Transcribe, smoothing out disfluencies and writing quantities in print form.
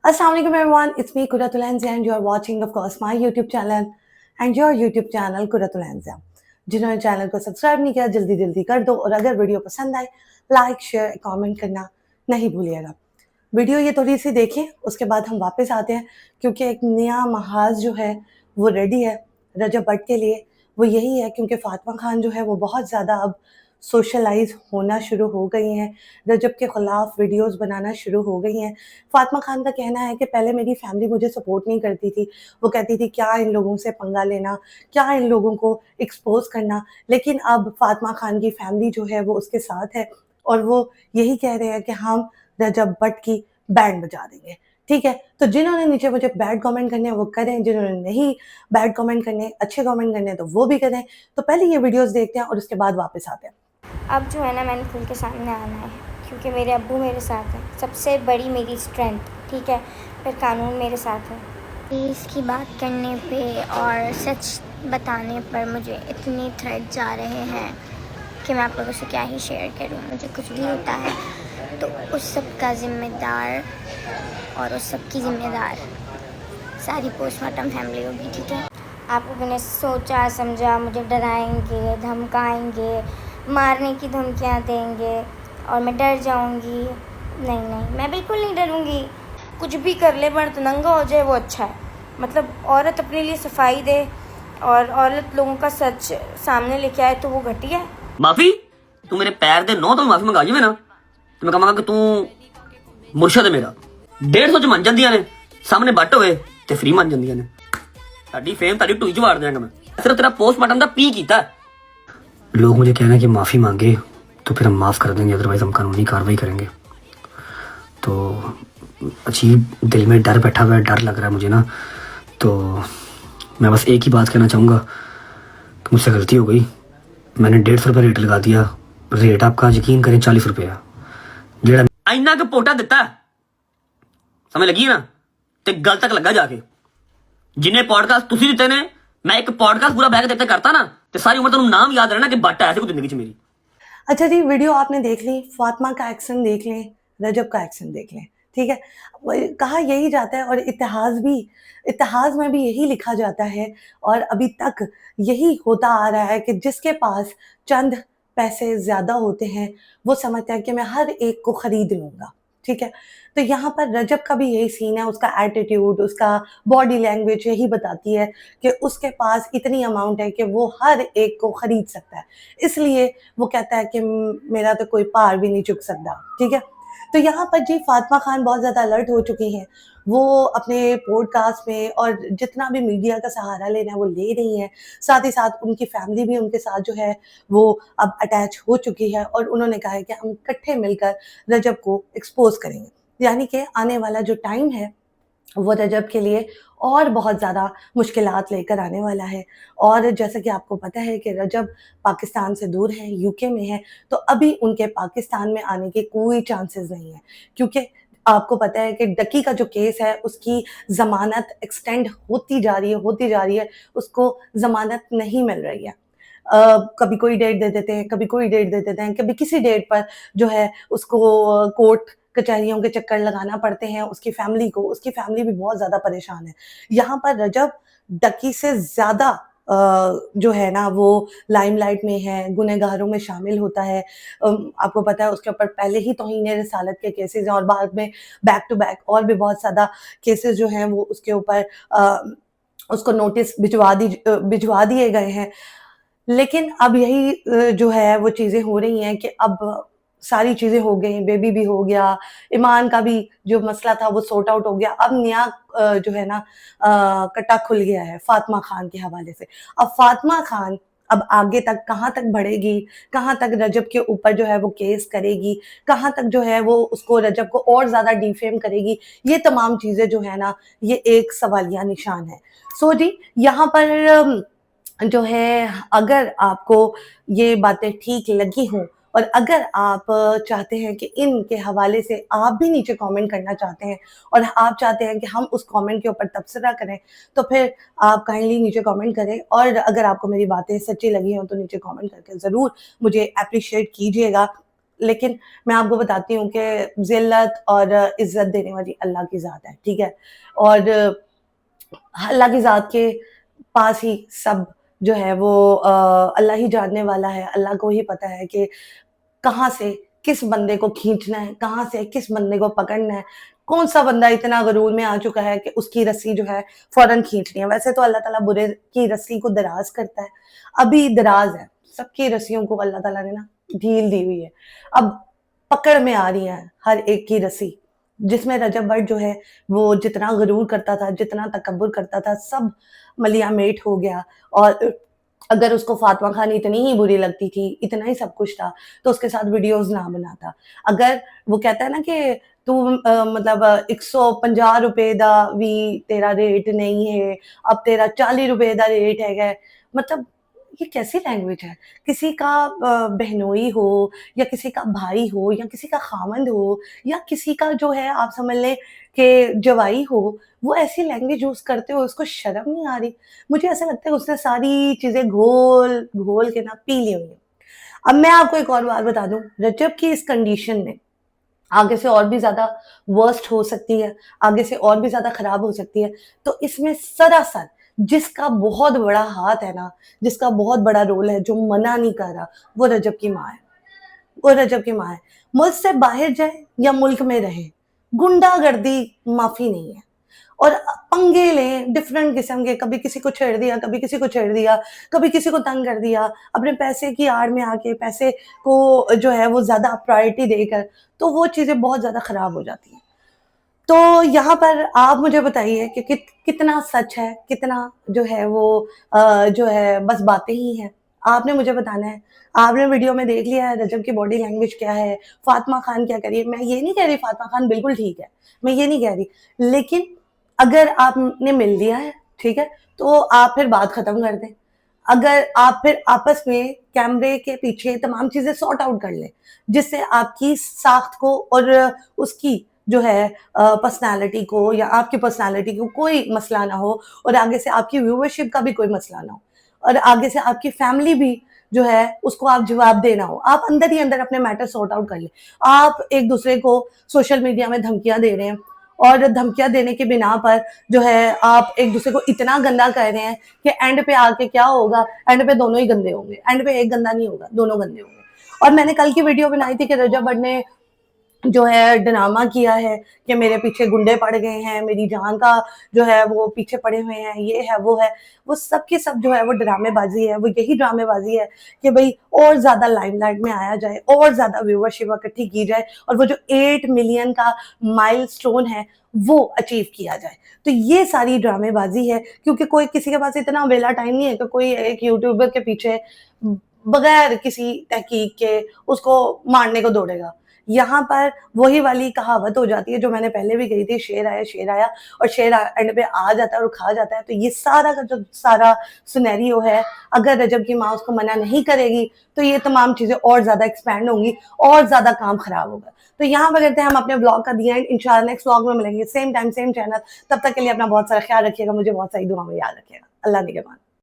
Assalamualaikum everyone, it's me Quratul Anzia and you're watching of course my YouTube channel and your YouTube channel Quratul Anzia. जिन्होंने channel को subscribe नहीं किया जल्दी जल्दी कर दो और अगर वीडियो पसंद आए लाइक शेयर कमेंट करना नहीं भूलिएगा। वीडियो ये थोड़ी सी देखें उसके बाद हम वापस आते हैं क्योंकि एक नया महाज जो है वो रेडी है रजब भट्ट के लिए। वो यही है क्योंकि फातिमा खान जो है वो बहुत ज़्यादा अब सोशलाइज होना शुरू हो गई हैं, रजब के ख़िलाफ़ वीडियोस बनाना शुरू हो गई हैं। फातिमा खान का कहना है कि पहले मेरी फैमिली मुझे सपोर्ट नहीं करती थी, वो कहती थी क्या इन लोगों से पंगा लेना, क्या इन लोगों को एक्सपोज़ करना, लेकिन अब फातिमा खान की फैमिली जो है वो उसके साथ है और वो यही कह रहे हैं कि हम रजब भट्ट की बैंड बजा देंगे। ठीक है, तो जिन्होंने नीचे मुझे बैड कमेंट करने हैं वो करें, जिन्होंने नहीं बैड कमेंट करने अच्छे कमेंट करने हैं तो वो भी करें। तो पहले ये वीडियोस देखते हैं और उसके बाद वापस आते हैं। अब जो है ना मैंने खुल के सामने आना है क्योंकि मेरे अब्बू मेरे साथ हैं, सबसे बड़ी मेरी स्ट्रेंथ। ठीक है, फिर कानून मेरे साथ है। इसकी बात करने पे और सच बताने पर मुझे इतने थ्रेड जा रहे हैं कि मैं आप लोगों से क्या ही शेयर करूं। मुझे कुछ भी होता है तो उस सब का ज़िम्मेदार और उस सब की ज़िम्मेदार सारी पोस्टमार्टम फैमिली होगी। ठीक है, आप लोगों ने सोचा समझा मुझे डराएंगे, धमकाएंगे, मारने की धमकियाँ देंगे और मैं डर जाऊंगी। नहीं नहीं, मैं बिल्कुल नहीं डरूंगी। कुछ भी कर ले मर्द नंगा हो जाए वो अच्छा है। मतलब औरत अपने लिए सफाई दे और औरत लोगों का सच सामने लेके आए तो वो घटिया है। माफी तू मेरे पैर दे नो तो माफी मंगा जी ना तो मैं कहांगा कि तू मुर्शद है मेरा। 150 च मन जांदियां ने सामने बट होए ते फ्री मन जांदियां ने। साडी फेम ताडी टूई च वाड़ देंगा मैं। सिर्फ तेरा पोस्टमार्टम दा पी कीता। लोग मुझे कहना कि माफी मांगे तो फिर हम माफ कर देंगे, अदरवाइज हम कानूनी कार्रवाई करेंगे। तो अजीब दिल में डर बैठा हुआ है, डर लग रहा है मुझे ना। तो मैं बस एक ही बात कहना चाहूँगा कि मुझसे गलती हो गई। मैंने 150 रुपये रेट लगा दिया। रेट आपका यकीन करें 40 रुपया जेड़ा इन्ना के पोटा दिता समझ लगी ना ते गल तक लगा जाके। जिन्हें पॉडकास्ट तुसी दिते ने मैं एक पॉडकास्ट पूरा बैग देते करता ना ते सारी उम्र तुम नाम याद रहना कि बट ऐसे को जिंदगी च मेरी। अच्छा जी, वीडियो आपने देख ली, फातिमा का एक्शन देख लें, रजब का एक्शन देख लें। ठीक है, कहा यही जाता है और इतिहास में भी यही लिखा जाता है और अभी तक यही होता आ रहा है कि जिसके पास चंद पैसे ज़्यादा होते हैं वो समझता है कि मैं हर एक को खरीद लूँगा। ठीक है, तो यहाँ पर रजब का भी यही सीन है, उसका एटीट्यूड, उसका बॉडी लैंग्वेज यही बताती है कि उसके पास इतनी अमाउंट है कि वो हर एक को खरीद सकता है। इसलिए वो कहता है कि मेरा तो कोई पार भी नहीं चुक सकता। ठीक है, तो यहाँ पर जी फातिमा खान बहुत ज़्यादा अलर्ट हो चुकी हैं। वो अपने पॉडकास्ट में और जितना भी मीडिया का सहारा लेना है वो ले रही हैं। साथ ही साथ उनकी फैमिली भी उनके साथ जो है वो अब अटैच हो चुकी है और उन्होंने कहा है कि हम इकट्ठे मिलकर रजब को एक्सपोज़ करेंगे। यानी कि आने वाला जो टाइम है वो रजब के लिए और बहुत ज़्यादा मुश्किलात लेकर आने वाला है। और जैसा कि आपको पता है कि रजब पाकिस्तान से दूर है, यूके में है, तो अभी उनके पाकिस्तान में आने के कोई चांसेस नहीं है क्योंकि आपको पता है कि डकी का जो केस है उसकी ज़मानत एक्सटेंड होती जा रही है, उसको ज़मानत नहीं मिल रही है। कभी कोई डेट दे देते हैं, कभी कोई डेट दे देते हैं, कभी किसी डेट पर जो है उसको कोर्ट कचहरियों के चक्कर लगाना पड़ते हैं उसकी फैमिली को। उसकी फैमिली भी बहुत ज़्यादा परेशान है। यहाँ पर रजब डकी से ज़्यादा जो है ना वो लाइमलाइट में है, गुनहगारों में शामिल होता है। आपको पता है उसके ऊपर पहले ही तौहीन रिसालत के केसेज़ हैं और बाद में बैक टू बैक और भी बहुत ज़्यादा केसेज़ जो हैं वो उसके ऊपर उसको नोटिस भिजवा दिए गए हैं। लेकिन अब यही जो है वो चीज़ें हो रही हैं कि अब सारी चीज़ें हो गई, बेबी भी हो गया, ईमान का भी जो मसला था वो सॉर्ट आउट हो गया। अब नया जो है ना कट्टा खुल गया है फातिमा खान के हवाले से। अब फातिमा खान अब आगे तक कहाँ तक बढ़ेगी, कहाँ तक रजब के ऊपर जो है वो केस करेगी, कहाँ तक जो है वो उसको रजब को और ज़्यादा डिफेम करेगी, ये तमाम चीज़ें जो है ना ये एक सवालिया निशान है। सो जी, यहाँ पर जो है अगर आपको ये बातें ठीक लगी हों और अगर आप चाहते हैं कि इनके हवाले से आप भी नीचे कमेंट करना चाहते हैं और आप चाहते हैं कि हम उस कमेंट के ऊपर तबसरा करें, तो फिर आप काइंडली नीचे कमेंट करें और अगर आपको मेरी बातें सच्ची लगी हों तो नीचे कमेंट करके ज़रूर मुझे एप्रिशिएट कीजिएगा। लेकिन मैं आपको बताती हूँ कि ज़िल्लत और इज़्ज़त देने वाली अल्लाह की ज़ात है, ठीक है? और अल्लाह की ज़ात के पास ही सब जो है वो अल्लाह ही जानने वाला है, अल्लाह को ही पता है कि कहाँ से किस बंदे को खींचना है, कहाँ से किस बंदे को पकड़ना है, कौन-सा बंदा इतना गुरूर में आ चुका है कि उसकी रस्सी जो है फ़ौरन खींचनी है। वैसे तो अल्लाह ताला बुरे की रस्सी को दराज़ करता है, अभी दराज़ है, सबकी रस्सियों को अल्लाह ताला ने ना ढील दी हुई है। अब पकड़ में आ रही है हर एक की रस्सी, जिसमें रजब भट्ट जो है वो जितना गुरूर करता था, जितना तकब्बुर करता था, सब मलिया मेट हो गया। और अगर उसको फातिमा खान इतनी ही बुरी लगती थी, इतना ही सब कुछ था, तो उसके साथ वीडियोज़ ना बनाता। अगर वो कहता है ना कि तू मतलब 150 रुपए दा भी तेरा रेट नहीं है, अब तेरा 40 रुपए दा रेट हैगा। मतलब ये कैसी लैंग्वेज है? किसी का बहनोई हो या किसी का भाई हो या किसी का खामंद हो या किसी का जो है आप समझ लें कि जवाई हो, वो ऐसी लैंग्वेज यूज़ करते हो, उसको शर्म नहीं आ रही? मुझे ऐसा लगता है उसने सारी चीज़ें घोल के ना पी ली हुई हैं। अब मैं आपको एक और बात बता दूँ, रजब की इस कंडीशन में आगे से और भी ज़्यादा वर्स्ट हो सकती है, आगे से और भी ज़्यादा खराब हो सकती है। तो इसमें सरासर जिसका बहुत बड़ा हाथ है ना, जिसका बहुत बड़ा रोल है, जो मना नहीं कर रहा, वो रजब की माँ है। वो रजब की माँ है। मुल्क से बाहर जाए या मुल्क में रहे, गुंडागर्दी माफ़ी नहीं है। और पंगे लें डिफरेंट किस्म के, कभी किसी को छेड़ दिया, कभी किसी को छेड़ दिया, कभी किसी को तंग कर दिया, अपने पैसे की आड़ में आके पैसे को जो है वो ज़्यादा प्रायोरिटी देकर, तो वो चीज़ें बहुत ज़्यादा खराब हो जाती हैं। तो यहाँ पर आप मुझे बताइए कि कितना सच है, कितना जो है वो जो है बस बातें ही हैं। आपने मुझे बताना है। आपने वीडियो में देख लिया है रजब की बॉडी लैंग्वेज क्या है, फ़ातिमा खान क्या कर रही है। मैं ये नहीं कह रही फ़ातिमा खान बिल्कुल ठीक है, मैं ये नहीं कह रही। लेकिन अगर आपने मिल लिया है, ठीक है, तो आप फिर बात ख़त्म कर दें। अगर आप फिर आपस में कैमरे के पीछे तमाम चीज़ें सॉर्ट आउट कर लें, जिससे आपकी साख्त को और उसकी जो है पर्सनैलिटी को या आपकी पर्सनैलिटी को कोई मसला ना हो और आगे से आपकी व्यूअरशिप का भी कोई मसला ना हो और आगे से आपकी फैमिली भी जो है उसको आप जवाब देना हो। आप अंदर ही अंदर अपने मैटर सॉर्ट आउट कर लें। आप एक दूसरे को सोशल मीडिया में धमकियाँ दे रहे हैं और धमकियाँ देने की बिना पर जो है आप एक दूसरे को इतना गंदा कह रहे हैं कि एंड पे आके क्या होगा, एंड पे दोनों ही गंदे होंगे, एंड पे एक गंदा नहीं होगा, दोनों गंदे होंगे। और मैंने कल की वीडियो बनाई थी कि रजब भट्ट ने जो है ड्रामा किया है कि मेरे पीछे गुंडे पड़ गए हैं, मेरी जान का जो है वो पीछे पड़े हुए हैं, ये है, वो सब की सब जो है वो ड्रामेबाजी है। वो यही ड्रामेबाजी है कि भाई और ज़्यादा लाइमलाइट में आया जाए और ज़्यादा व्यूअरशिप इकट्ठी की जाए और वो जो 8 मिलियन का माइलस्टोन है वो अचीव किया जाए। तो ये सारी ड्रामेबाजी है क्योंकि कोई किसी के पास इतना वेला टाइम नहीं है कि कोई एक यूट्यूबर के पीछे बगैर किसी तहकीक के उसको मारने को दौड़ेगा। यहाँ पर वही वाली कहावत हो जाती है जो मैंने पहले भी कही थी, शेर आया और शेर एंड पे आ जाता है और खा जाता है। तो ये सारा का जो सारा सिनेरियो है, अगर रजब की माँ उसको मना नहीं करेगी तो ये तमाम चीज़ें और ज़्यादा एक्सपैंड होंगी और ज़्यादा काम खराब होगा। तो यहाँ पर करते हैं हम अपने ब्लॉग का दी एंड। इंशाल्लाह नेक्स्ट ब्लॉग में मिलेंगे, सेम टाइम सेम चैनल। तब तक के लिए अपना बहुत सारा ख्याल रखिएगा, मुझे बहुत सारी दुआ में याद रखिएगा। अल्लाह निगहबान।